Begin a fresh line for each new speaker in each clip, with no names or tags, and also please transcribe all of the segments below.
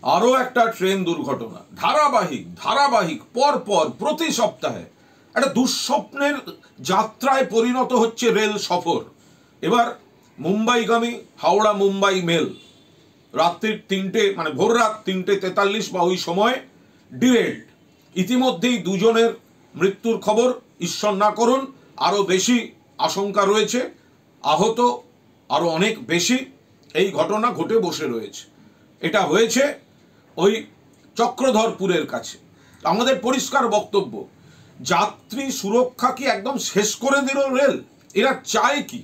আরও একটা ট্রেন দুর্ঘটনা, ধারাবাহিক পর প্রতি সপ্তাহে একটা দুঃস্বপ্নের যাত্রায় পরিণত হচ্ছে রেল সফর। এবার মুম্বাইগামী হাওড়া মুম্বাই মেল রাত্রির 3টে মানে ভোর রাত 3:43 বা ওই সময় ডিরেল্ড। ইতিমধ্যেই দুজনের মৃত্যুর খবর, ঈশ্বর না করুন আরও বেশি আশঙ্কা রয়েছে, আহত আরও অনেক বেশি। এই ঘটনা ঘটে বসে রয়েছে। এটা হয়েছে ওই চক্রধরপুরের কাছে। আমাদের পরিষ্কার বক্তব্য, যাত্রী সুরক্ষা কি একদম শেষ করে দিল রেল? এরা চায় কি?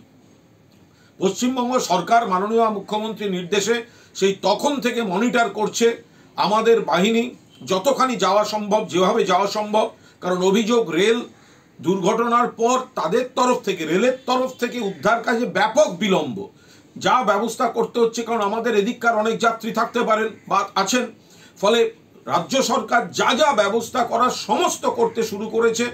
পশ্চিমবঙ্গ সরকার মাননীয় মুখ্যমন্ত্রীর নির্দেশে সেই তখন থেকে মনিটর করছে আমাদের বাহিনী যতখানি যাওয়া সম্ভব, যেভাবে যাওয়া সম্ভব। কারণ অভিযোগ রেল দুর্ঘটনার পর তাদের তরফ থেকে, রেলের তরফ থেকে উদ্ধার কাজে ব্যাপক বিলম্ব। যা ব্যবস্থা করতে হচ্ছে, কারণ আমাদের এদিককার অনেক যাত্রী থাকতে পারেন বা আছেন, ফলে রাজ্য সরকার যা ব্যবস্থা করার সমস্ত করতে শুরু করেছে।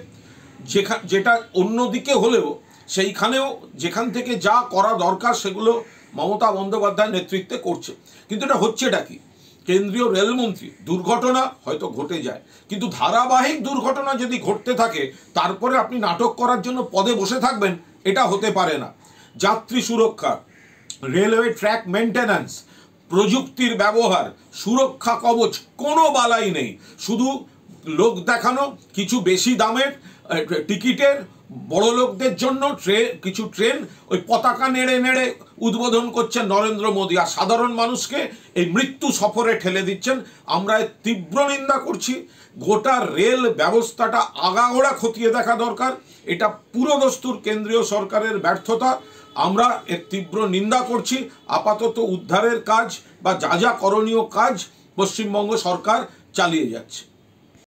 যেটা অন্যদিকে হলেও সেইখানেও যেখান থেকে যা করা দরকার সেগুলো মমতা বন্দ্যোপাধ্যায়ের নেতৃত্বে করছে। কিন্তু এটা হচ্ছেটা কি? কেন্দ্রীয় রেলমন্ত্রী, দুর্ঘটনা হয়তো ঘটে যায়, কিন্তু ধারাবাহিক দুর্ঘটনা যদি ঘটতে থাকে তারপরে আপনি নাটক করার জন্য পদে বসে থাকবেন, এটা হতে পারে না। যাত্রী সুরক্ষা, রেলওয়ে ট্র্যাক মেনটেন্যান্স, প্রযুক্তির ব্যবহার, সুরক্ষা কবচ, কোনো বালাই নেই। শুধু লোক দেখানো, কিছু বেশি দামের টিকিটের বড় লোকদের জন্য কিছু ট্রেন ওই পতাকা নেড়ে উদ্বোধন করছেন নরেন্দ্র মোদী, আর সাধারণ মানুষকে এই মৃত্যু সফরে ঠেলে দিচ্ছেন। আমরা এর তীব্র নিন্দা করছি। গোটা রেল ব্যবস্থাটা আগাগোড়া খতিয়ে দেখা দরকার। এটা পুরোদস্তুর কেন্দ্রীয় সরকারের ব্যর্থতা। আমরা এর তীব্র নিন্দা করছি। আপাতত উদ্ধারের কাজ বা যা করণীয় কাজ পশ্চিমবঙ্গ সরকার চালিয়ে যাচ্ছে।